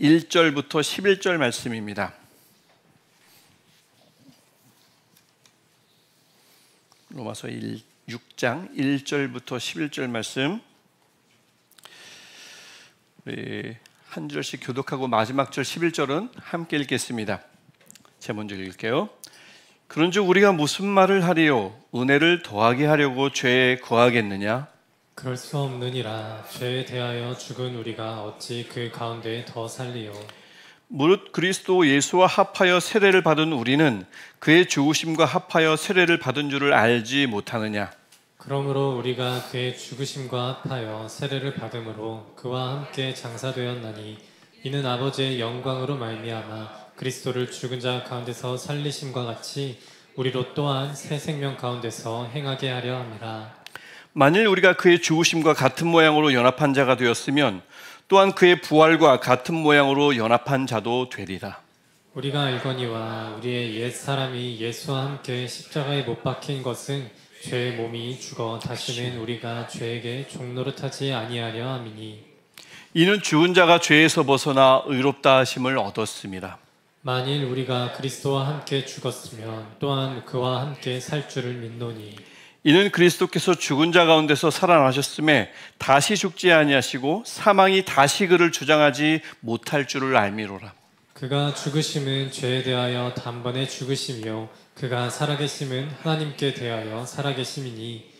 1절부터 11절 말씀입니다. 로마서 6장 1절부터 11절 말씀, 우리 한 절씩 교독하고 마지막 절 11절은 함께 읽겠습니다. 제가 먼저 읽을게요. 그런즉 우리가 무슨 말을 하리요? 은혜를 더하게 하려고 죄에 거하겠느냐? 그럴 수 없느니라. 죄에 대하여 죽은 우리가 어찌 그 가운데 더 살리요? 무릇 그리스도 예수와 합하여 세례를 받은 우리는 그의 죽으심과 합하여 세례를 받은 줄을 알지 못하느냐? 그러므로 우리가 그의 죽으심과 합하여 세례를 받음으로 그와 함께 장사되었나니 이는 아버지의 영광으로 말미암아 그리스도를 죽은 자 가운데서 살리심과 같이 우리로 또한 새 생명 가운데서 행하게 하려 함이라. 만일 우리가 그의 죽으심과 같은 모양으로 연합한 자가 되었으면 또한 그의 부활과 같은 모양으로 연합한 자도 되리라. 우리가 알거니와 우리의 옛 사람이 예수와 함께 십자가에 못 박힌 것은 죄의 몸이 죽어 다시는 우리가 죄에게 종노릇하지 아니하려 함이니 이는 죽은 자가 죄에서 벗어나 의롭다 하심을 얻었습니다. 만일 우리가 그리스도와 함께 죽었으면 또한 그와 함께 살 줄을 믿노니 이는 그리스도께서 죽은 자 가운데서 살아나셨음에 다시 죽지 아니하시고 사망이 다시 그를 주장하지 못할 줄을 알미로라. 그가 죽으심은 죄에 대하여 단번에 죽으심이요 그가 살아계심은 하나님께 대하여 살아계심이니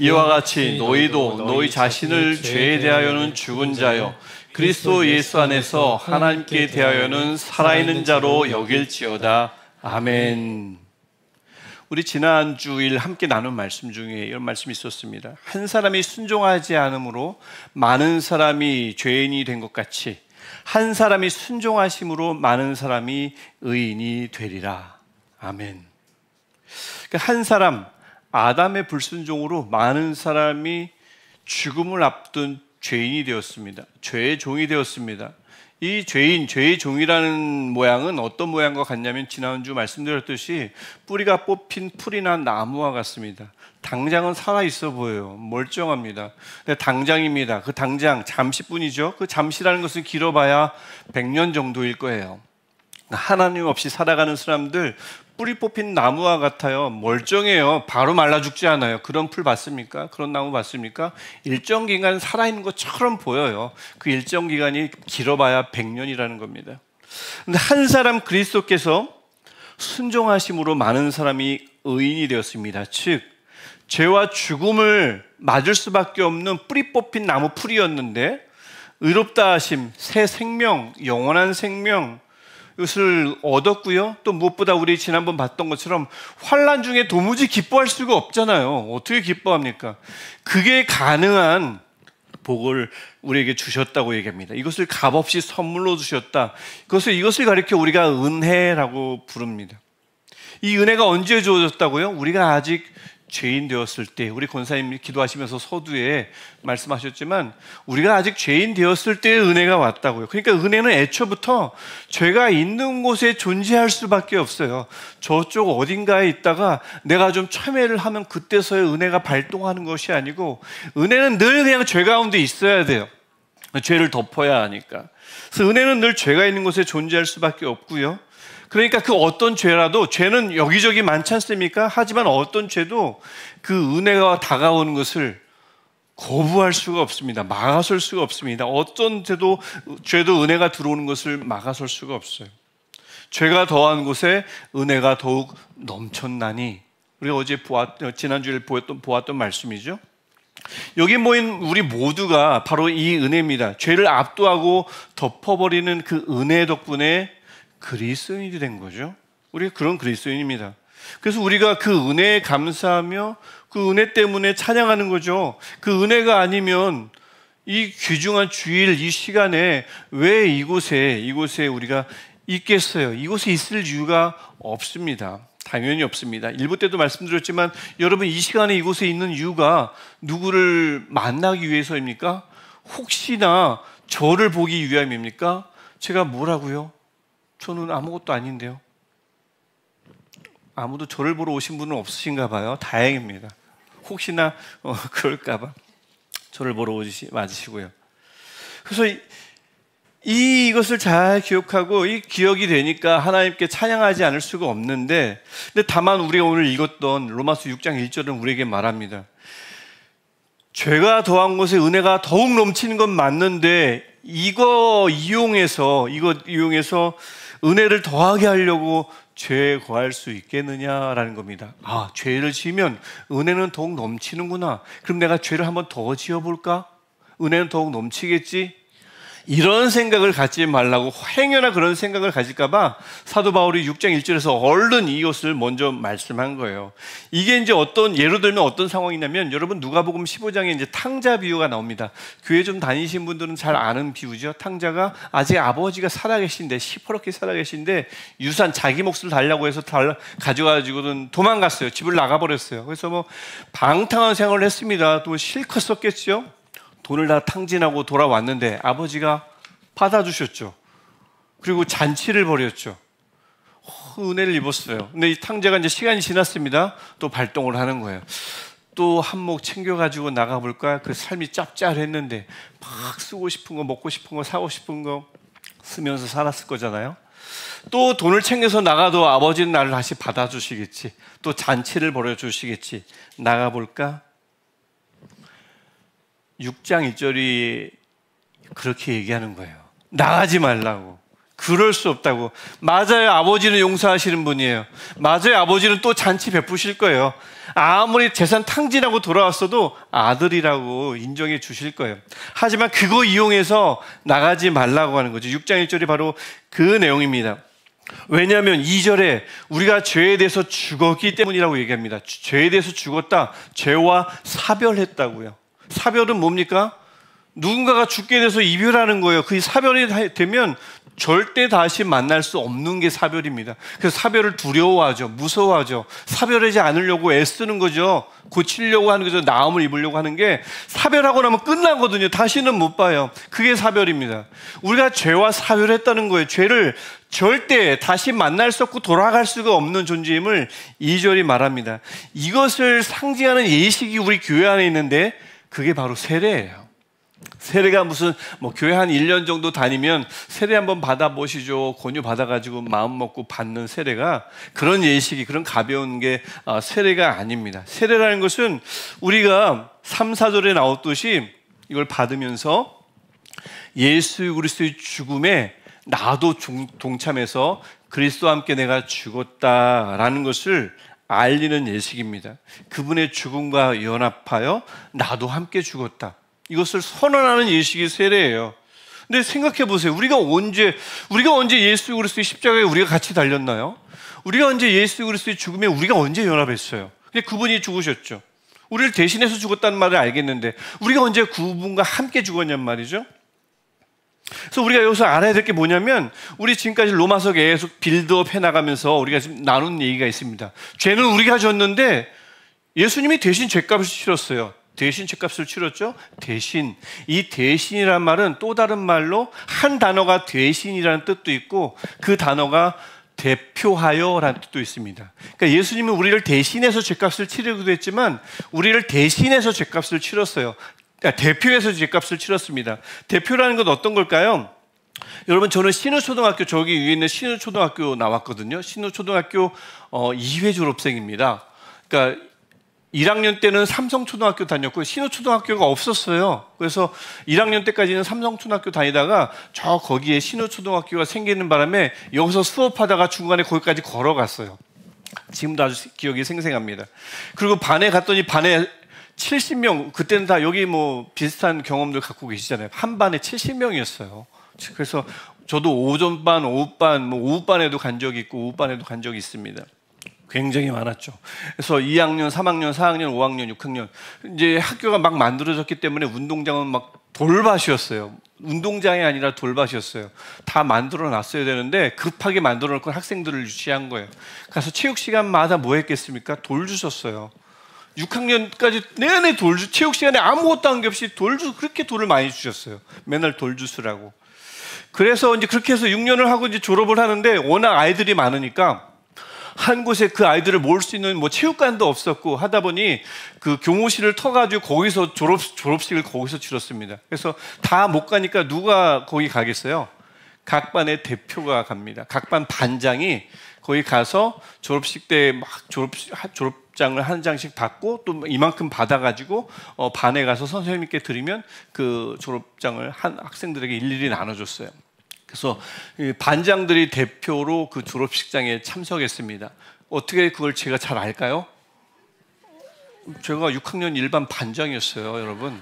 이와 같이 너희도 너희 자신을 죄에 대하여는 죽은 자요 그리스도 예수 안에서 하나님께 대하여는 살아있는 자로 여길지어다. 아멘. 우리 지난 주일 함께 나눈 말씀 중에 이런 말씀이 있었습니다. 한 사람이 순종하지 않음으로 많은 사람이 죄인이 된 것 같이 한 사람이 순종하심으로 많은 사람이 의인이 되리라. 아멘. 그러니까 한 사람, 아담의 불순종으로 많은 사람이 죽음을 앞둔 죄인이 되었습니다. 죄의 종이 되었습니다. 이 죄의 종이라는 모양은 어떤 모양과 같냐면 지난주 말씀드렸듯이 뿌리가 뽑힌 풀이 난 나무와 같습니다. 당장은 살아있어 보여요. 멀쩡합니다. 근데 당장입니다. 그 당장 잠시뿐이죠. 그 잠시라는 것은 길어봐야 100년 정도일 거예요. 하나님 없이 살아가는 사람들 뿌리 뽑힌 나무와 같아요. 멀쩡해요. 바로 말라 죽지 않아요. 그런 풀 봤습니까? 그런 나무 봤습니까? 일정 기간 살아있는 것처럼 보여요. 그 일정 기간이 길어봐야 100년이라는 겁니다. 근데 한 사람 그리스도께서 순종하심으로 많은 사람이 의인이 되었습니다. 즉 죄와 죽음을 맞을 수밖에 없는 뿌리 뽑힌 나무 풀이었는데 의롭다 하심, 새 생명, 영원한 생명 이것을 얻었고요. 또 무엇보다 우리 지난번 봤던 것처럼 환난 중에 도무지 기뻐할 수가 없잖아요. 어떻게 기뻐합니까? 그게 가능한 복을 우리에게 주셨다고 얘기합니다. 이것을 값없이 선물로 주셨다. 이것을 가리켜 우리가 은혜라고 부릅니다. 이 은혜가 언제 주어졌다고요? 우리가 아직 죄인 되었을 때, 우리 권사님이 기도하시면서 서두에 말씀하셨지만 우리가 아직 죄인 되었을 때의 은혜가 왔다고요. 그러니까 은혜는 애초부터 죄가 있는 곳에 존재할 수밖에 없어요. 저쪽 어딘가에 있다가 내가 좀 참회를 하면 그때서야 은혜가 발동하는 것이 아니고 은혜는 늘 그냥 죄 가운데 있어야 돼요. 죄를 덮어야 하니까. 그래서 은혜는 늘 죄가 있는 곳에 존재할 수밖에 없고요. 그러니까 그 어떤 죄라도, 죄는 여기저기 많지 않습니까? 하지만 어떤 죄도 그 은혜가 다가오는 것을 거부할 수가 없습니다. 막아설 수가 없습니다. 어떤 죄도 은혜가 들어오는 것을 막아설 수가 없어요. 죄가 더한 곳에 은혜가 더욱 넘쳤나니, 우리가 지난주에 보았던 말씀이죠. 여기 모인 우리 모두가 바로 이 은혜입니다. 죄를 압도하고 덮어버리는 그 은혜 덕분에 그리스도인이 된 거죠. 우리가 그런 그리스도인입니다. 그래서 우리가 그 은혜에 감사하며 그 은혜 때문에 찬양하는 거죠. 그 은혜가 아니면 이 귀중한 주일 이 시간에 왜 이곳에 우리가 있겠어요? 이곳에 있을 이유가 없습니다. 당연히 없습니다. 일부 때도 말씀드렸지만 여러분 이 시간에 이곳에 있는 이유가 누구를 만나기 위해서입니까? 혹시나 저를 보기 위함입니까? 제가 뭐라고요? 저는 아무것도 아닌데요. 아무도 저를 보러 오신 분은 없으신가 봐요. 다행입니다. 혹시나 그럴까 봐 저를 보러 오지 마시고요. 그래서 이것을 잘 기억하고 이 기억이 되니까 하나님께 찬양하지 않을 수가 없는데, 근데 다만 우리가 오늘 읽었던 로마서 6장 1절은 우리에게 말합니다. 죄가 더한 곳에 은혜가 더욱 넘치는 건 맞는데 이거 이용해서 은혜를 더하게 하려고 죄에 거할 수 있겠느냐라는 겁니다. 아, 죄를 지으면 은혜는 더욱 넘치는구나. 그럼 내가 죄를 한번 더 지어볼까? 은혜는 더욱 넘치겠지? 이런 생각을 갖지 말라고, 행여나 그런 생각을 가질까 봐 사도 바울이 6장 1절에서 얼른 이것을 먼저 말씀한 거예요. 이게 이제 예로 들면 어떤 상황이냐면, 여러분 누가복음 15장에 이제 탕자 비유가 나옵니다. 교회 좀 다니신 분들은 잘 아는 비유죠. 탕자가 아직 아버지가 살아계신데, 시퍼렇게 살아계신데 유산, 자기 몫을 달라고 해서 가져가지고는 도망갔어요. 집을 나가버렸어요. 그래서 뭐 방탕한 생활을 했습니다. 또 실컷 썼겠죠. 돈을 다 탕진하고 돌아왔는데 아버지가 받아주셨죠. 그리고 잔치를 벌였죠. 은혜를 입었어요. 근데 이 탕자가 이제 시간이 지났습니다. 또 발동을 하는 거예요. 또 한몫 챙겨가지고 나가볼까? 그 삶이 짭짤했는데 막 쓰고 싶은 거, 먹고 싶은 거, 사고 싶은 거 쓰면서 살았을 거잖아요. 또 돈을 챙겨서 나가도 아버지는 나를 다시 받아주시겠지. 또 잔치를 벌여주시겠지. 나가볼까? 6장 1절이 그렇게 얘기하는 거예요. 나가지 말라고. 그럴 수 없다고. 맞아요. 아버지는 용서하시는 분이에요. 맞아요. 아버지는 또 잔치 베푸실 거예요. 아무리 재산 탕진하고 돌아왔어도 아들이라고 인정해 주실 거예요. 하지만 그거 이용해서 나가지 말라고 하는 거죠. 6장 1절이 바로 그 내용입니다. 왜냐하면 2절에 우리가 죄에 대해서 죽었기 때문이라고 얘기합니다. 죄에 대해서 죽었다. 죄와 사별했다고요. 사별은 뭡니까? 누군가가 죽게 돼서 이별하는 거예요. 그 사별이 되면 절대 다시 만날 수 없는 게 사별입니다. 그래서 사별을 두려워하죠. 무서워하죠. 사별하지 않으려고 애쓰는 거죠. 고치려고 하는 거죠. 나음을 입으려고 하는 게, 사별하고 나면 끝나거든요. 다시는 못 봐요. 그게 사별입니다. 우리가 죄와 사별했다는 거예요. 죄를 절대 다시 만날 수 없고 돌아갈 수가 없는 존재임을 2절이 말합니다. 이것을 상징하는 예식이 우리 교회 안에 있는데 그게 바로 세례예요. 세례가 무슨 교회 한 1년 정도 다니면 세례 한번 받아보시죠. 권유 받아가지고 마음 먹고 받는 세례가, 그런 예식이, 그런 가벼운 게 세례가 아닙니다. 세례라는 것은 우리가 3, 4절에 나왔듯이 이걸 받으면서 예수 그리스도의 죽음에 나도 동참해서 그리스도와 함께 내가 죽었다라는 것을 알리는 예식입니다. 그분의 죽음과 연합하여 나도 함께 죽었다. 이것을 선언하는 예식이 세례예요. 근데 생각해 보세요. 우리가 언제 예수 그리스도의 십자가에 우리가 같이 달렸나요? 우리가 언제 예수 그리스도의 죽음에 우리가 언제 연합했어요? 근데 그분이 죽으셨죠. 우리를 대신해서 죽었다는 말을 알겠는데 우리가 언제 그분과 함께 죽었냔 말이죠. 그래서 우리가 여기서 알아야 될 게 뭐냐면, 우리 지금까지 로마서 계속 빌드업 해나가면서 우리가 지금 나눈 얘기가 있습니다. 죄는 우리가 졌는데 예수님이 대신 죄값을 치렀어요. 대신 죄값을 치렀죠. 대신, 이 대신이란 말은 또 다른 말로 한 단어가 대신이라는 뜻도 있고 그 단어가 대표하여라는 뜻도 있습니다. 그러니까 예수님은 우리를 대신해서 죄값을 치르기도 했지만 우리를 대신해서 죄값을 치렀어요. 대표해서 죄값을 치렀습니다. 대표라는 건 어떤 걸까요? 여러분, 저는 신우초등학교, 저기 위에 있는 신우초등학교 나왔거든요. 신우초등학교 2회 졸업생입니다. 그러니까 1학년 때는 삼성초등학교 다녔고 신우초등학교가 없었어요. 그래서 1학년 때까지는 삼성초등학교 다니다가 저 거기에 신우초등학교가 생기는 바람에 여기서 수업하다가 중간에 거기까지 걸어갔어요. 지금도 아주 기억이 생생합니다. 그리고 반에 갔더니 반에 70명, 그때는 다 여기 비슷한 경험들 갖고 계시잖아요. 한 반에 70명이었어요. 그래서 저도 오전반, 오후반, 오후반에도 간 적이 있고 오후반에도 간 적이 있습니다. 굉장히 많았죠. 그래서 2학년, 3학년, 4학년, 5학년, 6학년 이제 학교가 막 만들어졌기 때문에 운동장은 막 돌밭이었어요. 운동장이 아니라 돌밭이었어요. 다 만들어 놨어야 되는데 급하게 만들어 놓고 학생들을 유치한 거예요. 가서 체육 시간마다 뭐 했겠습니까? 돌 주셨어요. 6학년까지 내내 체육 시간에 아무것도 한 게 없이 그렇게 돌을 많이 주셨어요. 맨날 돌 주스라고. 그래서 이제 그렇게 해서 6년을 하고 이제 졸업을 하는데 워낙 아이들이 많으니까 한 곳에 그 아이들을 모을 수 있는 뭐 체육관도 없었고 하다 보니 그 교무실을 터가지고 거기서 졸업식을 거기서 치렀습니다. 그래서 다 못 가니까 누가 거기 가겠어요? 각 반의 대표가 갑니다. 각 반 반장이 거기 가서 졸업식 때 막 졸업장을 한 장씩 받고 또 이만큼 받아가지고 반에 가서 선생님께 드리면 그 졸업장을 한 학생들에게 일일이 나눠줬어요. 그래서 반장들이 대표로 그 졸업식장에 참석했습니다. 어떻게 그걸 제가 잘 알까요? 제가 6학년 일반 반장이었어요, 여러분.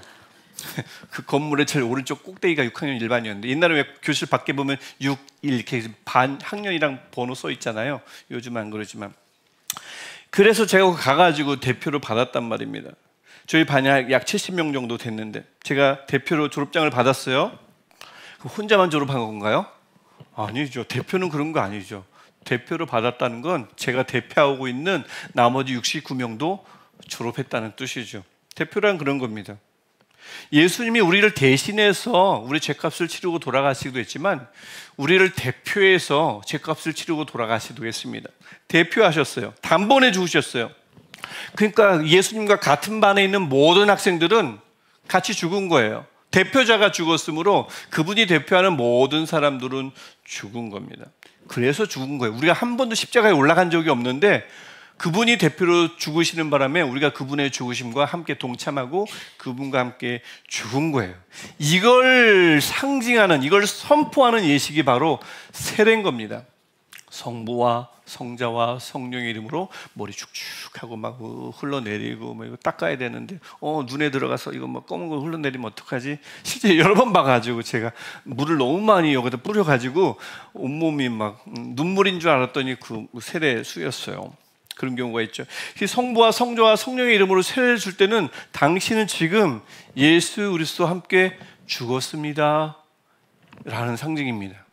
그 건물의 제일 오른쪽 꼭대기가 6학년 일반이었는데, 옛날에 왜 교실 밖에 보면 6, 1 이렇게 반 학년이랑 번호 써 있잖아요. 요즘은 안 그러지만. 그래서 제가 가가지고 대표를 받았단 말입니다. 저희 반이 약 70명 정도 됐는데 제가 대표로 졸업장을 받았어요. 혼자만 졸업한 건가요? 아니죠. 대표는 그런 거 아니죠. 대표를 받았다는 건 제가 대표하고 있는 나머지 69명도 졸업했다는 뜻이죠. 대표란 그런 겁니다. 예수님이 우리를 대신해서 우리 죄값을 치르고 돌아가시기도 했지만 우리를 대표해서 죄값을 치르고 돌아가시기도 했습니다. 대표하셨어요. 단번에 죽으셨어요. 그러니까 예수님과 같은 반에 있는 모든 학생들은 같이 죽은 거예요. 대표자가 죽었으므로 그분이 대표하는 모든 사람들은 죽은 겁니다. 그래서 죽은 거예요. 우리가 한 번도 십자가에 올라간 적이 없는데 그분이 대표로 죽으시는 바람에 우리가 그분의 죽으심과 함께 동참하고 그분과 함께 죽은 거예요. 이걸 상징하는, 이걸 선포하는 예식이 바로 세례인 겁니다. 성부와 성자와 성령의 이름으로 머리 축축하고 막 흘러내리고 뭐 이거 닦아야 되는데 눈에 들어가서 이거 뭐 검은 거 흘러내리면 어떡하지? 실제 여러 번 봐가지고 제가 물을 너무 많이 여기다 뿌려가지고 온몸이 막 눈물인 줄 알았더니 그 세례 수였어요. 그런 경우가 있죠. 성부와 성자와 성령의 이름으로 세례를 줄 때는 당신은 지금 예수 그리스도와 함께 죽었습니다 라는 상징입니다.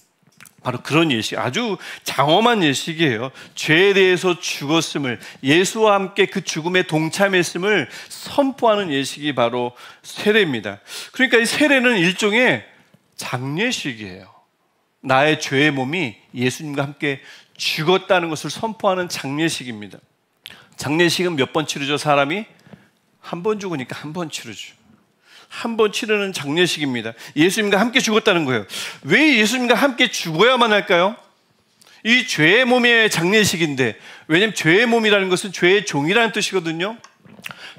바로 그런 예식, 아주 장엄한 예식이에요. 죄에 대해서 죽었음을, 예수와 함께 그 죽음에 동참했음을 선포하는 예식이 바로 세례입니다. 그러니까 이 세례는 일종의 장례식이에요. 나의 죄의 몸이 예수님과 함께 죽었다는 것을 선포하는 장례식입니다. 장례식은 몇 번 치르죠? 사람이 한 번 죽으니까 한 번 치르죠. 한 번 치르는 장례식입니다. 예수님과 함께 죽었다는 거예요. 왜 예수님과 함께 죽어야만 할까요? 이 죄의 몸의 장례식인데, 왜냐하면 죄의 몸이라는 것은 죄의 종이라는 뜻이거든요.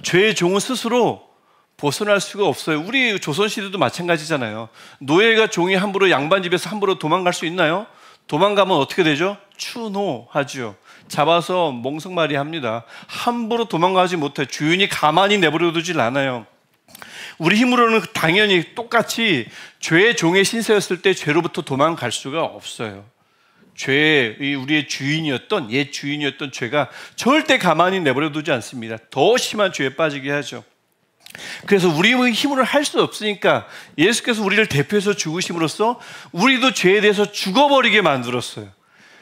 죄의 종은 스스로 벗어날 수가 없어요. 우리 조선시대도 마찬가지잖아요. 노예가 종이 함부로 양반집에서 함부로 도망갈 수 있나요? 도망가면 어떻게 되죠? 추노하죠. 잡아서 멍석말이 합니다. 함부로 도망가지 못해. 주인이 가만히 내버려 두질 않아요. 우리 힘으로는 당연히 똑같이 죄의 종의 신세였을 때 죄로부터 도망갈 수가 없어요. 죄의 우리의 주인이었던, 옛 주인이었던 죄가 절대 가만히 내버려 두지 않습니다. 더 심한 죄에 빠지게 하죠. 그래서 우리의 힘으로 할 수 없으니까 예수께서 우리를 대표해서 죽으심으로써 우리도 죄에 대해서 죽어버리게 만들었어요.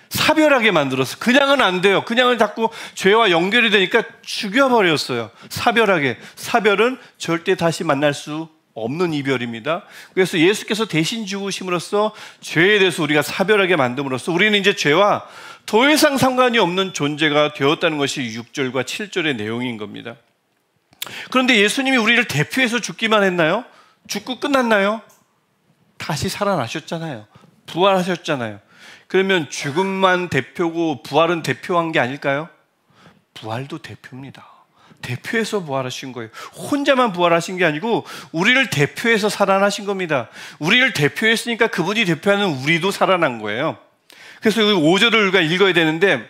사별하게 만들었어요. 그냥은 안 돼요. 그냥은 자꾸 죄와 연결이 되니까 죽여버렸어요. 사별하게. 사별은 절대 다시 만날 수 없는 이별입니다. 그래서 예수께서 대신 죽으심으로써 죄에 대해서 우리가 사별하게 만듦으로써 우리는 이제 죄와 더 이상 상관이 없는 존재가 되었다는 것이 6절과 7절의 내용인 겁니다. 그런데 예수님이 우리를 대표해서 죽기만 했나요? 죽고 끝났나요? 다시 살아나셨잖아요. 부활하셨잖아요. 그러면 죽음만 대표고 부활은 대표한 게 아닐까요? 부활도 대표입니다. 대표해서 부활하신 거예요. 혼자만 부활하신 게 아니고 우리를 대표해서 살아나신 겁니다. 우리를 대표했으니까 그분이 대표하는 우리도 살아난 거예요. 그래서 5절을 우리가 읽어야 되는데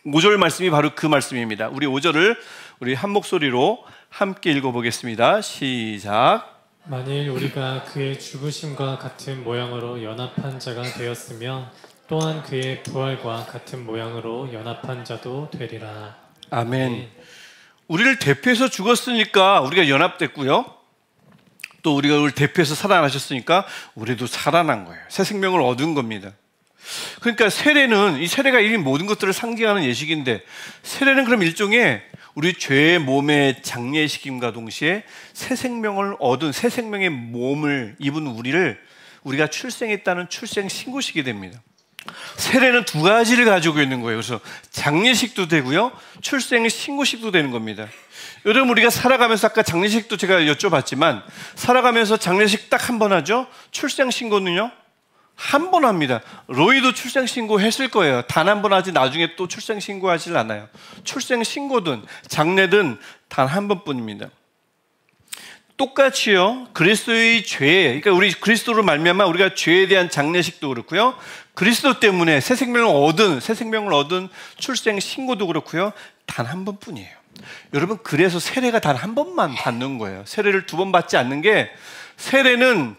5절 말씀이 바로 그 말씀입니다. 우리 5절을 우리 한 목소리로 함께 읽어보겠습니다. 시작. 만일 우리가 그의 죽으심과 같은 모양으로 연합한 자가 되었으면 또한 그의 부활과 같은 모양으로 연합한 자도 되리라. 아멘. 네. 우리를 대표해서 죽었으니까 우리가 연합됐고요. 또 우리가 우리를 대표해서 살아나셨으니까 우리도 살아난 거예요. 새 생명을 얻은 겁니다. 그러니까 세례는, 이 세례가 이 모든 것들을 상징하는 예식인데, 세례는 그럼 일종의 우리 죄의 몸의 장례식임과 동시에 새 생명을 얻은, 새 생명의 몸을 입은 우리가 출생했다는 출생 신고식이 됩니다. 세례는 두 가지를 가지고 있는 거예요. 그래서 장례식도 되고요, 출생 신고식도 되는 겁니다. 여러분, 우리가 살아가면서 아까 장례식도 제가 여쭤봤지만 살아가면서 장례식 딱 한 번 하죠. 출생 신고는요, 한 번 합니다. 로이도 출생 신고 했을 거예요. 단 한 번 하지 나중에 또 출생 신고하질 않아요. 출생 신고든 장례든 단 한 번뿐입니다. 똑같이요, 그리스도의 죄, 그러니까 우리 그리스도로 말미암아 우리가 죄에 대한 장례식도 그렇고요, 그리스도 때문에 새 생명을 얻은 출생 신고도 그렇고요, 단 한 번뿐이에요. 여러분, 그래서 세례가 단 한 번만 받는 거예요. 세례를 두 번 받지 않는 게, 세례는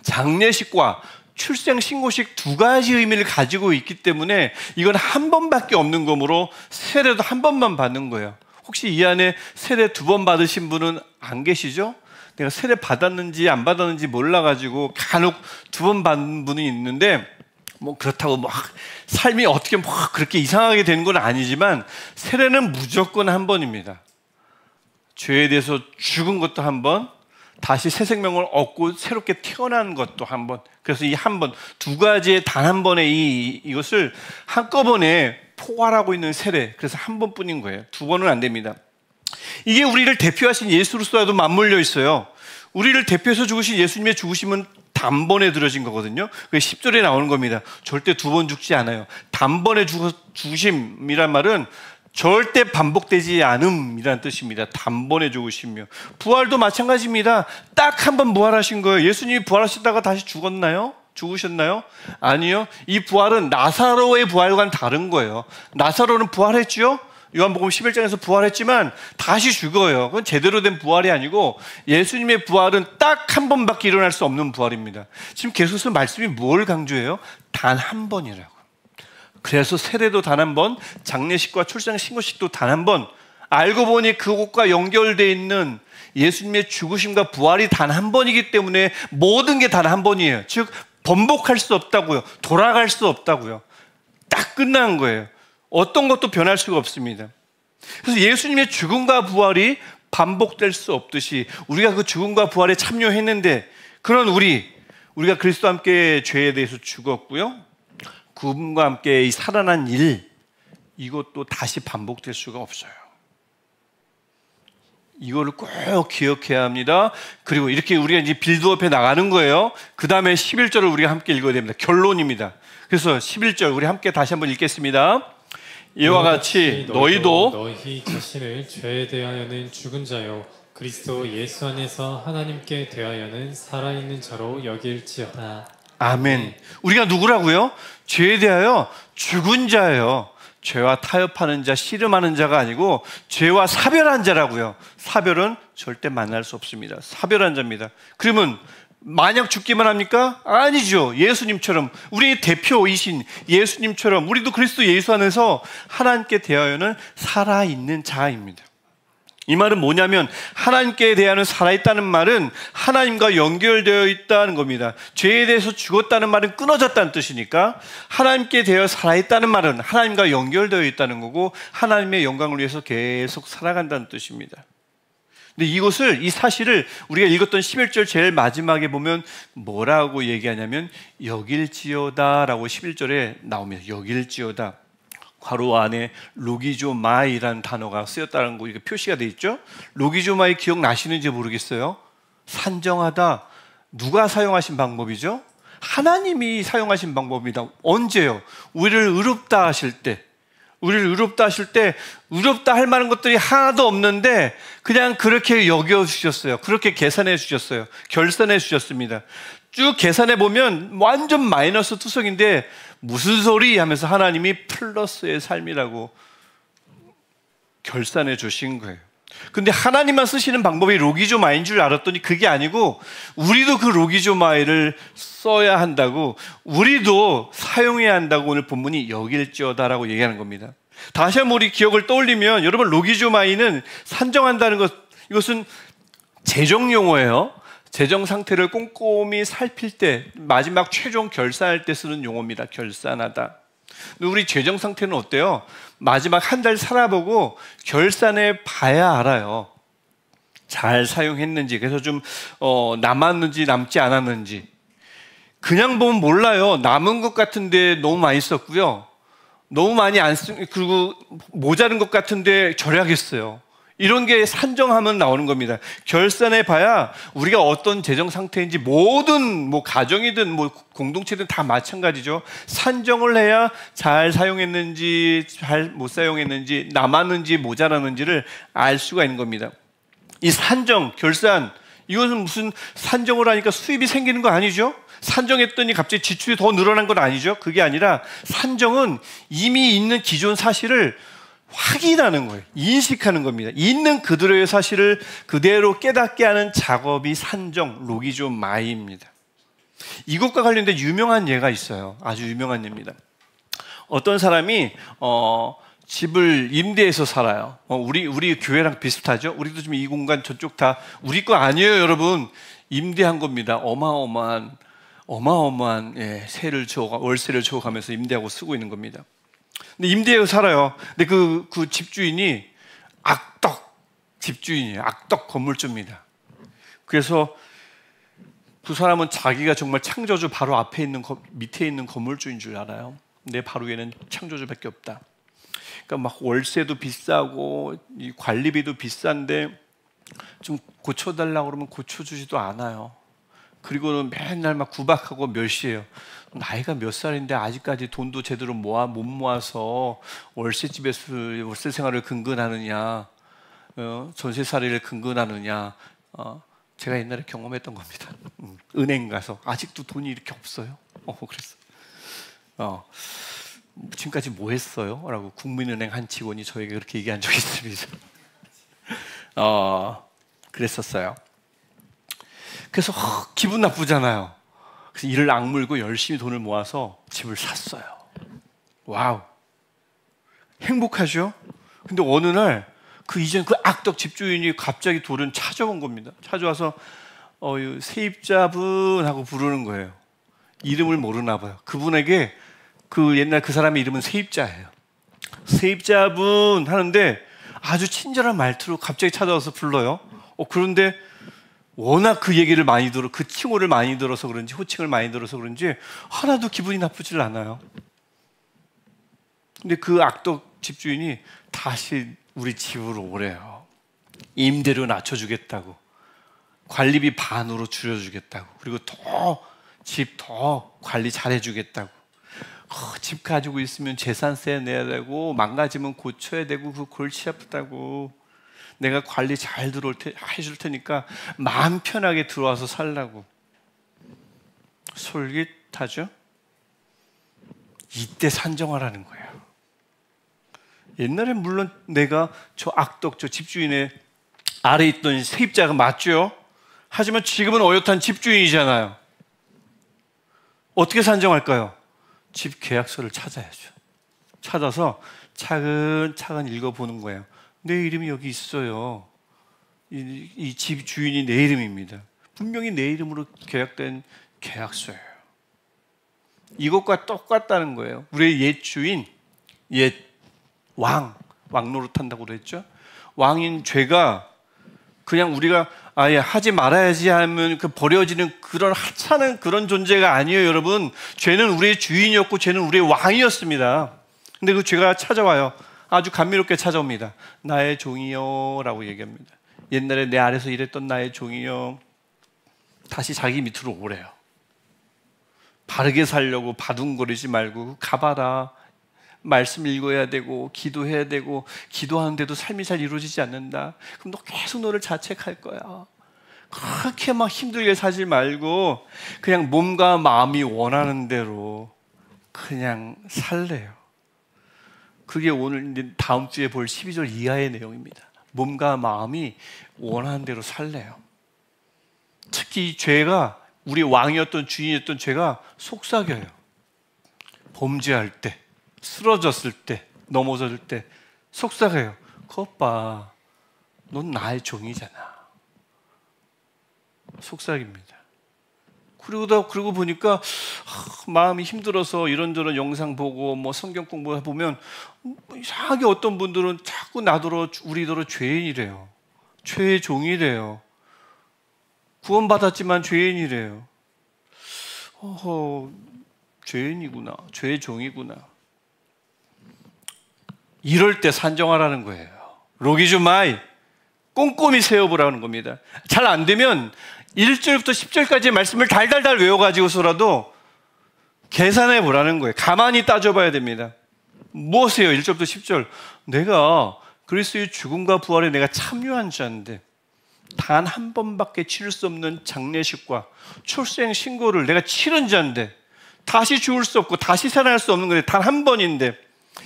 장례식과 출생 신고식 두 가지 의미를 가지고 있기 때문에 이건 한 번밖에 없는 거므로 세례도 한 번만 받는 거예요. 혹시 이 안에 세례 두 번 받으신 분은 안 계시죠? 내가 세례 받았는지 안 받았는지 몰라가지고 간혹 두 번 받은 분이 있는데, 뭐 그렇다고 막 삶이 어떻게 막 그렇게 이상하게 되는 건 아니지만 세례는 무조건 한 번입니다. 죄에 대해서 죽은 것도 한 번, 다시 새 생명을 얻고 새롭게 태어난 것도 한 번. 그래서 이 한 번, 두 가지의 단 한 번의 이것을 한꺼번에 포괄하고 있는 세례. 그래서 한 번뿐인 거예요. 두 번은 안 됩니다. 이게 우리를 대표하신 예수 그리스도와도 맞물려 있어요. 우리를 대표해서 죽으신 예수님의 죽으심은 단번에 들어진 거거든요. 그게 10절에 나오는 겁니다. 절대 두 번 죽지 않아요. 단번에 죽으심이란 말은 절대 반복되지 않음이라는 뜻입니다. 단번에 죽으시며, 부활도 마찬가지입니다. 딱 한 번 부활하신 거예요. 예수님이 부활하시다가 다시 죽었나요? 죽으셨나요? 아니요. 이 부활은 나사로의 부활과는 다른 거예요. 나사로는 부활했죠? 요한복음 11장에서 부활했지만 다시 죽어요. 그건 제대로 된 부활이 아니고, 예수님의 부활은 딱 한 번밖에 일어날 수 없는 부활입니다. 지금 계속해서 말씀이 뭘 강조해요? 단 한 번이라고. 그래서 세례도 단 한 번, 장례식과 출생 신고식도 단 한 번, 알고 보니 그것과 연결되어 있는 예수님의 죽으심과 부활이 단 한 번이기 때문에 모든 게 단 한 번이에요. 즉 번복할 수 없다고요. 돌아갈 수 없다고요. 딱 끝난 거예요. 어떤 것도 변할 수가 없습니다. 그래서 예수님의 죽음과 부활이 반복될 수 없듯이 우리가 그 죽음과 부활에 참여했는데, 그런 우리가 그리스도와 함께 죄에 대해서 죽었고요, 그분과 함께 이 살아난 일, 이것도 다시 반복될 수가 없어요. 이거를 꼭 기억해야 합니다. 그리고 이렇게 우리가 이제 빌드업해 나가는 거예요. 그 다음에 11절을 우리가 함께 읽어야 됩니다. 결론입니다. 그래서 11절 우리 함께 다시 한번 읽겠습니다. 이와 같이 너희도 너희 자신을 죄에 대하여는 죽은 자요 그리스도 예수 안에서 하나님께 대하여는 살아있는 자로 여길지어다. 아멘. 우리가 누구라고요? 죄에 대하여 죽은 자예요. 죄와 타협하는 자, 씨름하는 자가 아니고 죄와 사별한 자라고요. 사별은 절대 만날 수 없습니다. 사별한 자입니다. 그러면 마냥 죽기만 합니까? 아니죠. 예수님처럼, 우리의 대표이신 예수님처럼 우리도 그리스도 예수 안에서 하나님께 대하여는 살아있는 자입니다. 이 말은 뭐냐면, 하나님께 대하여는 살아있다는 말은 하나님과 연결되어 있다는 겁니다. 죄에 대해서 죽었다는 말은 끊어졌다는 뜻이니까, 하나님께 대하여 살아있다는 말은 하나님과 연결되어 있다는 거고, 하나님의 영광을 위해서 계속 살아간다는 뜻입니다. 근데 이 사실을 우리가 읽었던 11절 제일 마지막에 보면 뭐라고 얘기하냐면 여길지어다 라고 11절에 나옵니다. 여길지어다. 괄호 안에 로기조마이라는 단어가 쓰였다는 거, 이게 표시가 되어 있죠. 로기조마이 기억나시는지 모르겠어요. 산정하다. 누가 사용하신 방법이죠? 하나님이 사용하신 방법입니다. 언제요? 우리를 의롭다 하실 때, 의롭다 할 만한 것들이 하나도 없는데 그냥 그렇게 여겨주셨어요. 그렇게 계산해 주셨어요. 결산해 주셨습니다. 쭉 계산해 보면 완전 마이너스 투성인데 무슨 소리 하면서 하나님이 플러스의 삶이라고 결산해 주신 거예요. 근데 하나님만 쓰시는 방법이 로기조마인 줄 알았더니 그게 아니고, 우리도 그 로기조마이를 써야 한다고, 우리도 사용해야 한다고 오늘 본문이 여길지어다라고 얘기하는 겁니다. 다시 한번 우리 기억을 떠올리면, 여러분, 로기조마이는 산정한다는 것, 이것은 재정 용어예요. 재정 상태를 꼼꼼히 살필 때, 마지막 최종 결산할 때 쓰는 용어입니다. 결산하다. 우리 재정 상태는 어때요? 마지막 한 달 살아보고 결산해 봐야 알아요. 잘 사용했는지, 그래서 좀 남았는지 남지 않았는지. 그냥 보면 몰라요. 남은 것 같은데 너무 많이 썼고요. 너무 많이 안 쓰고, 그리고 모자른 것 같은데 절약했어요. 이런 게 산정하면 나오는 겁니다. 결산해 봐야 우리가 어떤 재정 상태인지 모든 가정이든 공동체든 다 마찬가지죠. 산정을 해야 잘 사용했는지 잘 못 사용했는지 남았는지 모자랐는지를 알 수가 있는 겁니다. 이 산정, 결산, 이것은 무슨 산정을 하니까 수입이 생기는 거 아니죠? 산정했더니 갑자기 지출이 더 늘어난 건 아니죠? 그게 아니라 산정은 이미 있는 기존 사실을 확인하는 거예요. 인식하는 겁니다. 있는 그대로의 사실을 그대로 깨닫게 하는 작업이 산정, 로기조 마이입니다. 이것과 관련된 유명한 예가 있어요. 아주 유명한 예입니다. 어떤 사람이 집을 임대해서 살아요. 우리 교회랑 비슷하죠? 우리도 지금 이 공간 저쪽 다 우리 거 아니에요, 여러분. 임대한 겁니다. 어마어마한 월세를 줘가면서 임대하고 쓰고 있는 겁니다. 근데 임대해서 살아요. 근데 그 집주인이 집주인이에요. 악덕 건물주입니다. 그래서 그 사람은 자기가 정말 창조주 바로 앞에 있는 밑에 있는 건물주인 줄 알아요. 내 바로 위에는 창조주밖에 없다. 그러니까 막 월세도 비싸고 이 관리비도 비싼데 좀 고쳐달라고 그러면 고쳐주지도 않아요. 그리고는 맨날 막 구박하고 멸시해요. 나이가 몇 살인데 아직까지 돈도 제대로 못 모아서 월세집에서 월세 생활을 근근하느냐, 전세살이를 근근하느냐. 제가 옛날에 경험했던 겁니다. 은행 가서 아직도 돈이 이렇게 없어요. 그랬어. 지금까지 뭐 했어요? 라고 국민은행 한 직원이 저에게 그렇게 얘기한 적이 있습니다. 그랬었어요. 그래서 기분 나쁘잖아요. 그래서 이를 악물고 열심히 돈을 모아서 집을 샀어요. 와우, 행복하죠? 근데 어느 날 이전 그 악덕 집주인이 갑자기 돌은 찾아온 겁니다. 찾아와서 세입자분 하고 부르는 거예요. 이름을 모르나 봐요. 그분에게 옛날 그 사람의 이름은 세입자예요. 세입자분 하는데 아주 친절한 말투로 갑자기 찾아와서 불러요. 그런데 워낙 그 얘기를 많이 그 칭호를 많이 들어서 그런지, 호칭을 많이 들어서 그런지 하나도 기분이 나쁘질 않아요. 근데 그 악덕 집주인이 다시 우리 집으로 오래요. 임대료 낮춰주겠다고, 관리비 반으로 줄여주겠다고, 그리고 집 더 관리 잘해주겠다고. 집 가지고 있으면 재산세 내야 되고, 망가지면 고쳐야 되고, 그 골치 아프다고. 내가 관리 잘 해줄 테니까 마음 편하게 들어와서 살라고. 솔깃하죠? 이때 산정하라는 거예요. 옛날엔 물론 내가 저 집주인의 아래 있던 세입자가 맞죠? 하지만 지금은 어엿한 집주인이잖아요. 어떻게 산정할까요? 집 계약서를 찾아야죠. 찾아서 차근차근 읽어보는 거예요. 내 이름이 여기 있어요. 이 집 주인이 내 이름입니다. 분명히 내 이름으로 계약된 계약서예요. 이것과 똑같다는 거예요. 우리의 옛 주인, 옛 왕 노릇한다고 그랬죠. 왕인 죄가 그냥 우리가 아예 하지 말아야지 하면 버려지는 그런 하찮은 그런 존재가 아니에요, 여러분. 죄는 우리의 주인이었고 죄는 우리의 왕이었습니다. 근데 그 죄가 찾아와요. 아주 감미롭게 찾아옵니다. 나의 종이요 라고 얘기합니다. 옛날에 내 아래서 일했던 나의 종이요. 다시 자기 밑으로 오래요. 바르게 살려고 바둥거리지 말고 가봐라. 말씀 읽어야 되고 기도해야 되고, 기도하는데도 삶이 잘 이루어지지 않는다. 그럼 너 계속 너를 자책할 거야. 그렇게 막 힘들게 살지 말고 그냥 몸과 마음이 원하는 대로 그냥 살래요. 그게 오늘 다음 주에 볼 12절 이하의 내용입니다. 몸과 마음이 원하는 대로 살래요. 특히 이 죄가, 우리 왕이었던 주인이었던 죄가 속삭여요. 범죄할 때, 쓰러졌을 때, 넘어졌을 때 속삭여요. 그것 봐, 넌 나의 종이잖아. 속삭입니다. 그리고 보니까 마음이 힘들어서 이런저런 영상 보고 성경 공부 보면 이상하게 어떤 분들은 자꾸 우리더러 죄인이래요. 죄의 종이래요. 구원받았지만 죄인이래요. 죄인이구나, 죄의 종이구나. 이럴 때 산정하라는 거예요. 로기주마이, 꼼꼼히 세워보라는 겁니다. 잘 안 되면 1절부터 10절까지의 말씀을 달달달 외워가지고서라도 계산해 보라는 거예요. 가만히 따져봐야 됩니다. 무엇이에요? 1절부터 10절. 내가 그리스도의 죽음과 부활에 내가 참여한 자인데 단 한 번밖에 치를 수 없는 장례식과 출생 신고를 내가 치른 자인데 다시 죽을 수 없고 다시 살아날 수 없는 건데 단 한 번인데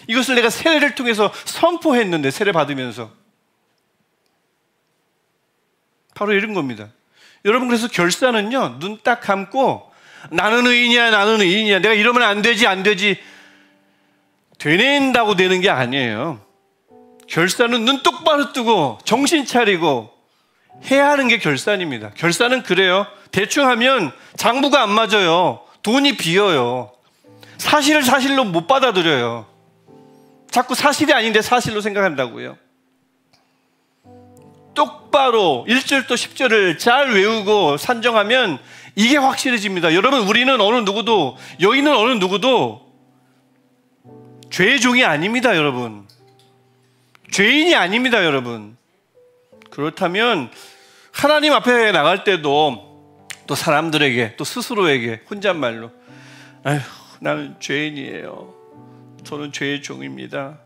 이것을 내가 세례를 통해서 선포했는데, 세례 받으면서 바로 이런 겁니다. 여러분, 그래서 결사는요, 눈 딱 감고 나는 의인이야, 나는 의인이야, 내가 이러면 안 되지 되낸다고 되는 게 아니에요. 결사는 눈 똑바로 뜨고 정신 차리고 해야 하는 게 결산입니다. 결산은 그래요. 대충 하면 장부가 안 맞아요. 돈이 비어요. 사실을 사실로 못 받아들여요. 자꾸 사실이 아닌데 사실로 생각한다고요. 똑바로 1절부터 10절을 잘 외우고 산정하면 이게 확실해집니다. 여러분, 우리는 어느 누구도, 여기는 어느 누구도 죄의 종이 아닙니다, 여러분. 죄인이 아닙니다, 여러분. 그렇다면 하나님 앞에 나갈 때도 또 사람들에게, 또 스스로에게 혼잣말로 아휴, 나는 죄인이에요. 저는 죄의 종입니다.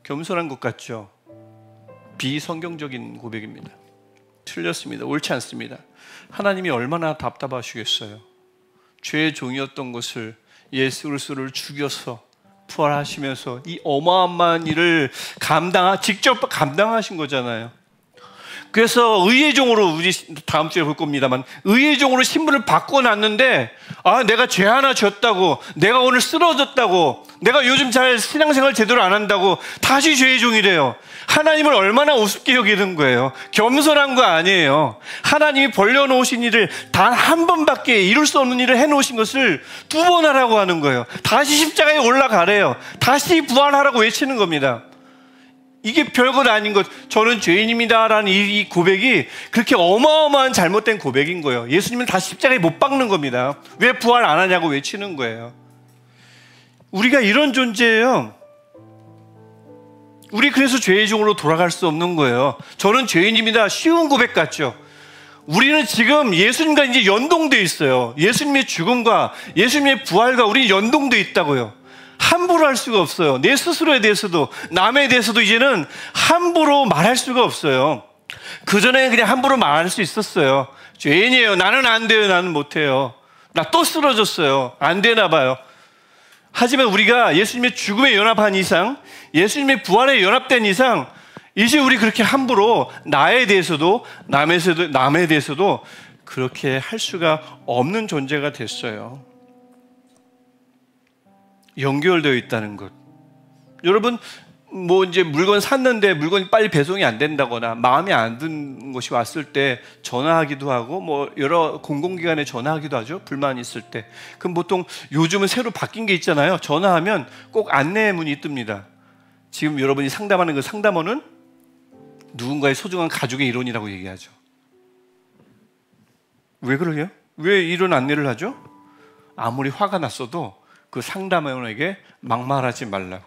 겸손한 것 같죠? 비성경적인 고백입니다. 틀렸습니다. 옳지 않습니다. 하나님이 얼마나 답답하시겠어요. 죄의 종이었던 것을 예수 그리스도를 죽여서 부활하시면서 이 어마어마한 일을 직접 감당하신 거잖아요. 그래서 의의 종으로, 우리 다음 주에 볼 겁니다만, 의의 종으로 신분을 바꿔놨는데, 내가 죄 하나 졌다고, 내가 오늘 쓰러졌다고, 내가 요즘 잘 신앙생활 제대로 안 한다고 다시 죄의 종이래요. 하나님을 얼마나 우습게 여기는 거예요. 겸손한 거 아니에요. 하나님이 벌려놓으신 일을 단 한 번밖에 이룰 수 없는 일을 해놓으신 것을 2번 하라고 하는 거예요. 다시 십자가에 올라가래요. 다시 부활하라고 외치는 겁니다. 이게 별것 아닌 것, 저는 죄인입니다라는 이 고백이 그렇게 어마어마한 잘못된 고백인 거예요. 예수님은 다시 십자가에 못 박는 겁니다. 왜 부활 안 하냐고 외치는 거예요. 우리가 이런 존재예요. 우리 그래서 죄의 종으로 돌아갈 수 없는 거예요. 저는 죄인입니다. 쉬운 고백 같죠? 우리는 지금 예수님과 이제 연동되어 있어요. 예수님의 죽음과 예수님의 부활과 우리 연동되어 있다고요. 함부로 할 수가 없어요. 내 스스로에 대해서도 남에 대해서도 이제는 함부로 말할 수가 없어요. 그전에는 그냥 함부로 말할 수 있었어요. 죄인이에요. 나는 안 돼요. 나는 못해요. 나 또 쓰러졌어요. 안 되나 봐요. 하지만 우리가 예수님의 죽음에 연합한 이상, 예수님의 부활에 연합된 이상, 이제 우리 그렇게 함부로 나에 대해서도 남에 대해서도 그렇게 할 수가 없는 존재가 됐어요. 연결되어 있다는 것. 여러분, 이제 물건 샀는데 물건이 빨리 배송이 안 된다거나 마음에 안 드는 것이 왔을 때 전화하기도 하고 여러 공공기관에 전화하기도 하죠. 불만이 있을 때. 그럼 보통 요즘은 새로 바뀐 게 있잖아요. 전화하면 꼭 안내문이 뜹니다. 지금 여러분이 상담하는 그 상담원은 누군가의 소중한 가족의 일원이라고 얘기하죠. 왜 그러게요? 왜 이런 안내를 하죠? 아무리 화가 났어도 그 상담원에게 막말하지 말라고.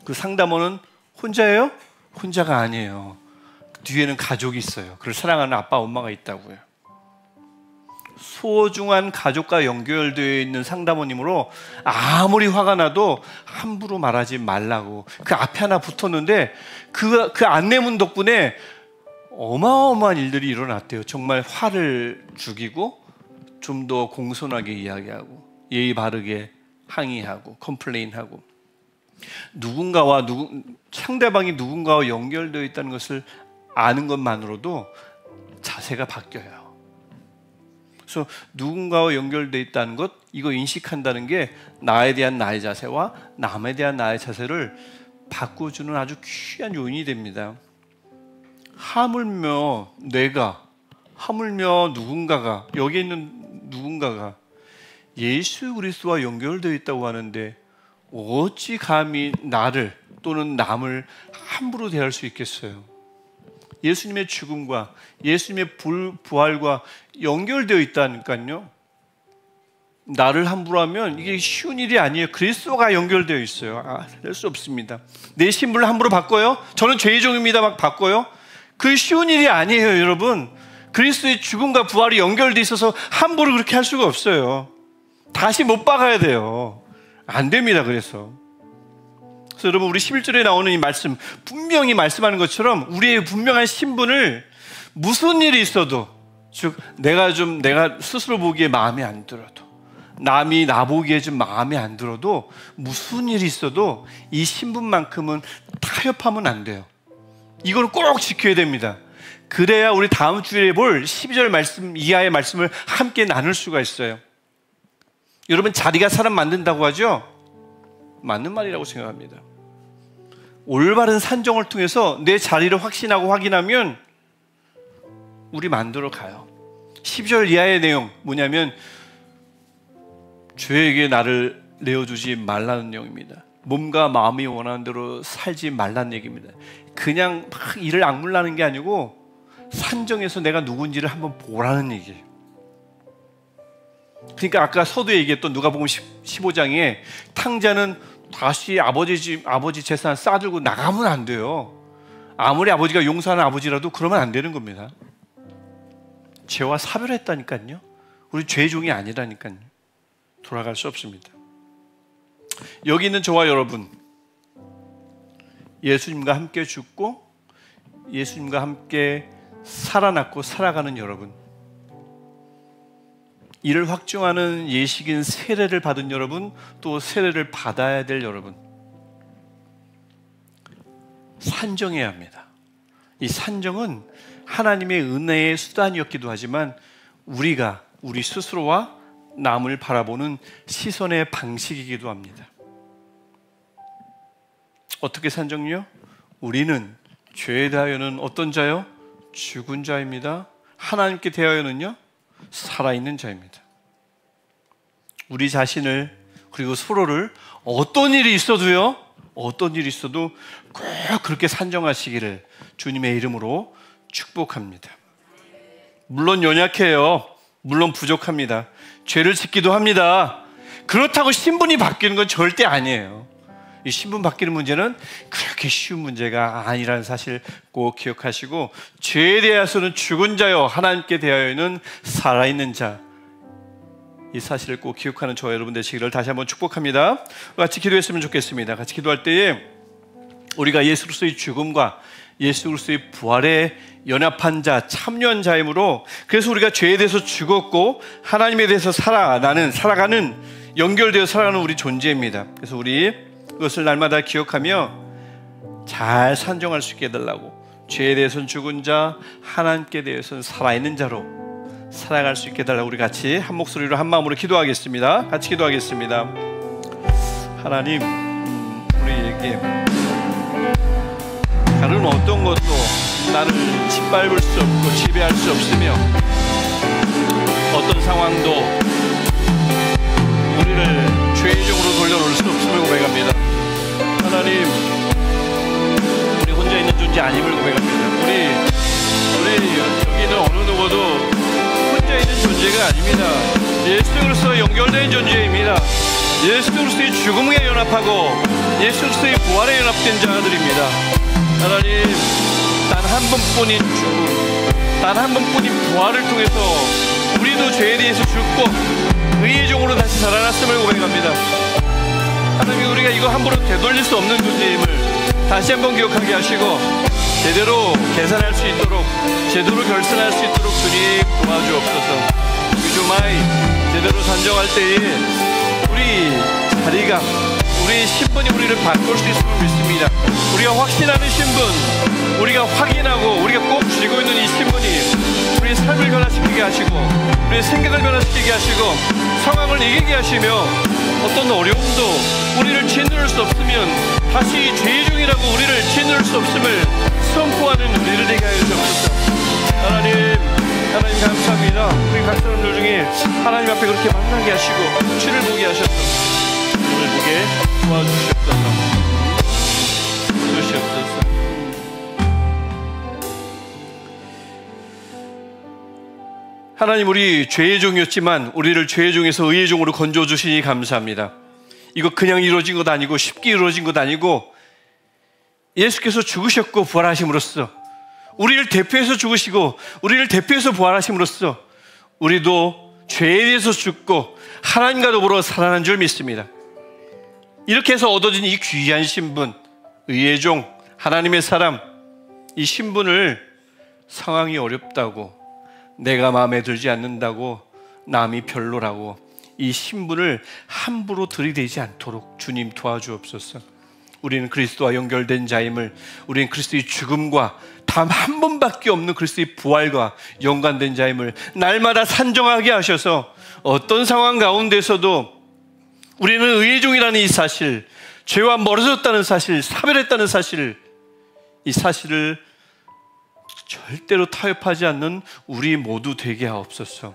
그 상담원은 혼자예요? 혼자가 아니에요. 뒤에는 가족이 있어요. 그를 사랑하는 아빠, 엄마가 있다고요. 소중한 가족과 연결되어 있는 상담원이므로 아무리 화가 나도 함부로 말하지 말라고. 그 앞에 하나 붙었는데 그 안내문 덕분에 어마어마한 일들이 일어났대요. 정말 화를 죽이고 좀 더 공손하게 이야기하고 예의 바르게 항의하고 컴플레인하고 상대방이 누군가와 연결되어 있다는 것을 아는 것만으로도 자세가 바뀌어요. 그래서 누군가와 연결되어 있다는 것, 이거 인식한다는 게 나에 대한 나의 자세와 남에 대한 나의 자세를 바꿔주는 아주 귀한 요인이 됩니다. 하물며 누군가가, 여기 있는 누군가가 예수 그리스도와 연결되어 있다고 하는데 어찌 감히 나를 또는 남을 함부로 대할 수 있겠어요? 예수님의 죽음과 예수님의 부활과 연결되어 있다니까요. 나를 함부로 하면 이게 쉬운 일이 아니에요. 그리스도가 연결되어 있어요. 될 수 없습니다. 내 신분을 함부로 바꿔요? 저는 죄의 종입니다. 막 바꿔요? 그 쉬운 일이 아니에요, 여러분. 그리스도의 죽음과 부활이 연결되어 있어서 함부로 그렇게 할 수가 없어요. 다시 못 박아야 돼요. 안 됩니다. 그래서 여러분, 우리 11절에 나오는 이 말씀, 분명히 말씀하는 것처럼 우리의 분명한 신분을 무슨 일이 있어도, 즉 내가 스스로 보기에 마음에 안 들어도, 남이 나 보기에 좀 마음에 안 들어도, 무슨 일이 있어도 이 신분만큼은 타협하면 안 돼요. 이걸 꼭 지켜야 됩니다. 그래야 우리 다음 주에 볼 12절 말씀 이하의 말씀을 함께 나눌 수가 있어요. 여러분, 자리가 사람 만든다고 하죠? 맞는 말이라고 생각합니다. 올바른 산정을 통해서 내 자리를 확신하고 확인하면 우리 만들어 가요. 12절 이하의 내용 뭐냐면, 죄에게 나를 내어주지 말라는 내용입니다. 몸과 마음이 원하는 대로 살지 말라는 얘기입니다. 그냥 막 이를 악물라는 게 아니고 산정해서 내가 누군지를 한번 보라는 얘기예요. 그러니까 아까 서두에 얘기했던 누가복음 15장에 탕자는 다시 아버지 재산 싸들고 나가면 안 돼요. 아무리 아버지가 용서하는 아버지라도 그러면 안 되는 겁니다. 죄와 사별했다니까요. 우리 죄의 종이 아니라니까요. 돌아갈 수 없습니다. 여기 있는 저와 여러분, 예수님과 함께 죽고 예수님과 함께 살아났고 살아가는 여러분, 이를 확증하는 예식인 세례를 받은 여러분, 또 세례를 받아야 될 여러분, 산정해야 합니다. 이 산정은 하나님의 은혜의 수단이었기도 하지만 우리가 우리 스스로와 남을 바라보는 시선의 방식이기도 합니다. 어떻게 산정요? 우리는 죄에 대하여는 어떤 자요? 죽은 자입니다. 하나님께 대하여는요? 살아있는 자입니다. 우리 자신을, 그리고 서로를 어떤 일이 있어도요, 어떤 일이 있어도 꼭 그렇게 산정하시기를 주님의 이름으로 축복합니다. 물론 연약해요. 물론 부족합니다. 죄를 짓기도 합니다. 그렇다고 신분이 바뀌는 건 절대 아니에요. 이 신분 바뀌는 문제는 그렇게 쉬운 문제가 아니라는 사실 꼭 기억하시고, 죄에 대해서는 죽은 자요, 하나님께 대하여는 살아있는 자, 이 사실을 꼭 기억하는 저와 여러분 되시기를 다시 한번 축복합니다. 같이 기도했으면 좋겠습니다. 같이 기도할 때에 우리가 예수 그리스도의 죽음과 예수 그리스도의 부활에 연합한 자, 참여한 자이므로, 그래서 우리가 죄에 대해서 죽었고 하나님에 대해서 살아가는, 연결되어 살아가는 우리 존재입니다. 그래서 우리 그것을 날마다 기억하며 잘 산정할 수 있게 해달라고, 죄에 대해서는 죽은 자, 하나님께 대해서는 살아있는 자로 살아갈 수 있게 해달라고 우리 같이 한 목소리로 한 마음으로 기도하겠습니다. 같이 기도하겠습니다. 하나님, 우리에게 다른 어떤 것도 나를 짓밟을 수 없고 지배할 수 없으며, 어떤 상황도 우리를 죄의 종으로 돌려놓을 수 없음을 고백합니다. 하나님, 우리 혼자 있는 존재 아님을 고백합니다. 우리 여기 있는 어느 누구도 혼자 있는 존재가 아닙니다. 예수 그리스도와 연결된 존재입니다. 예수 그리스도의 죽음에 연합하고 예수 그리스도의 부활에 연합된 자들입니다. 하나님, 단 한 번뿐인 죽음, 단 한 번뿐인 부활을 통해서 우리도 죄에 대해서 죽고 의의 종으로 다시 살아났음을 고백합니다. 하나님, 우리가 이거 함부로 되돌릴 수 없는 존재임을 다시 한번 기억하게 하시고, 제대로 계산할 수 있도록, 제대로 결산할 수 있도록 주님 도와주옵소서. 주마이 제대로 산정할 때에 우리 자리가, 우리의 신분이 우리를 바꿀 수 있음을 믿습니다. 우리가 확신하는 신분, 우리가 확인하고 우리가 꼭 쥐고 있는 이 신분이 우리의 삶을 변화시키게 하시고, 우리의 생각을 변화시키게 하시고, 상황을 이기게 하시며, 어떤 어려움도 우리를 짓누를 수 없으면 다시 죄의 종이라고 우리를 짓누를 수 없음을 선포하는 우리를 되게 하여 주옵소서. 하나님 감사합니다. 우리 각 사람들 중에 하나님 앞에 그렇게 만나게 하시고 주를 보게 하셔서 오늘 보게 도와주시옵소서. 주시옵소서. 하나님, 우리 죄의 종이었지만 우리를 죄의 종에서 의의 종으로 건져주시니 감사합니다. 이거 그냥 이루어진 것 아니고 쉽게 이루어진 것 아니고 예수께서 죽으셨고 부활하심으로써 우리를 대표해서 죽으시고 우리를 대표해서 부활하심으로써 우리도 죄에 대해서 죽고 하나님과 더불어 살아난 줄 믿습니다. 이렇게 해서 얻어진 이 귀한 신분, 의의 종, 하나님의 사람, 이 신분을 상황이 어렵다고, 내가 마음에 들지 않는다고, 남이 별로라고 이 신분을 함부로 들이대지 않도록 주님 도와주옵소서. 우리는 그리스도와 연결된 자임을, 우리는 그리스도의 죽음과 단 한 번밖에 없는 그리스도의 부활과 연관된 자임을 날마다 산정하게 하셔서 어떤 상황 가운데서도 우리는 의의 종이라는 이 사실, 죄와 멀어졌다는 사실, 사별했다는 사실, 이 사실을 절대로 타협하지 않는 우리 모두 되게 하옵소서.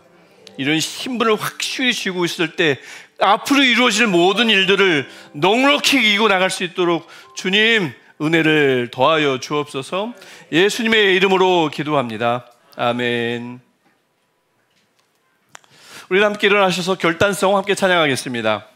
이런 신분을 확실히 쥐고 있을 때 앞으로 이루어질 모든 일들을 넉넉히 이기고 나갈 수 있도록 주님 은혜를 더하여 주옵소서. 예수님의 이름으로 기도합니다. 아멘. 우리 함께 일어나셔서 결단성 함께 찬양하겠습니다.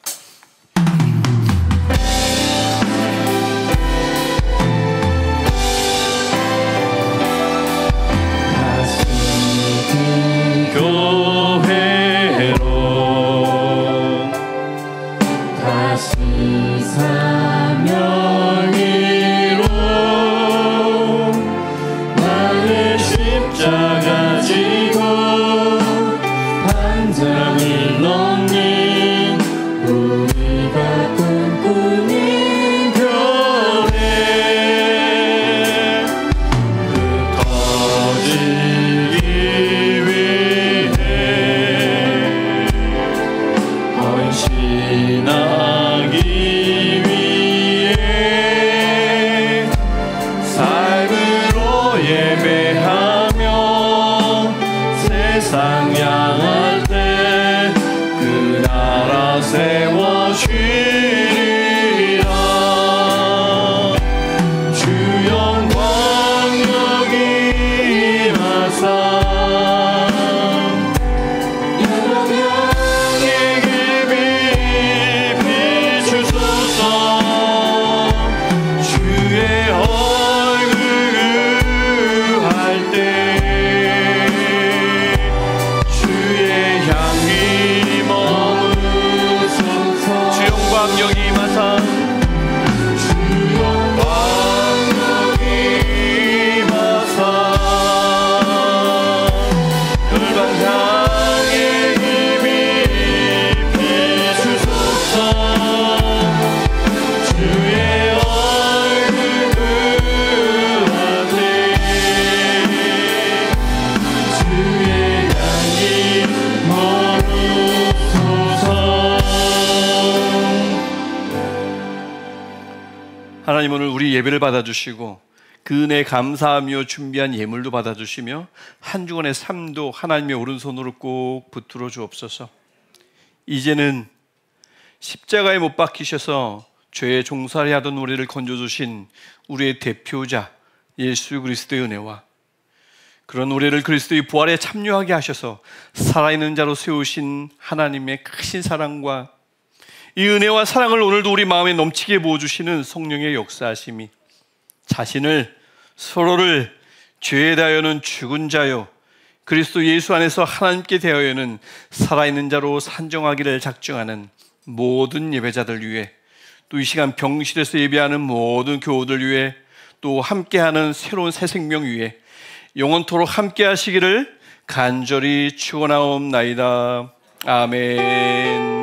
하나님, 오늘 우리 예배를 받아주시고 그 은혜에 감사하며 준비한 예물도 받아주시며 한 주간의 삶도 하나님의 오른손으로 꼭 붙들어 주옵소서. 이제는 십자가에 못 박히셔서 죄에 종살이 하던 우리를 건져주신 우리의 대표자 예수 그리스도의 은혜와 그런 우리를 그리스도의 부활에 참여하게 하셔서 살아있는 자로 세우신 하나님의 크신 사랑과 이 은혜와 사랑을 오늘도 우리 마음에 넘치게 부어주시는 성령의 역사하심이 자신을, 서로를 죄에 대하여는 죽은 자요 그리스도 예수 안에서 하나님께 대하여는 살아있는 자로 산정하기를 작정하는 모든 예배자들 위해, 또 이 시간 병실에서 예배하는 모든 교우들 위해, 또 함께하는 새로운 새 생명 위해 영원토록 함께 하시기를 간절히 축원하옵나이다. 아멘.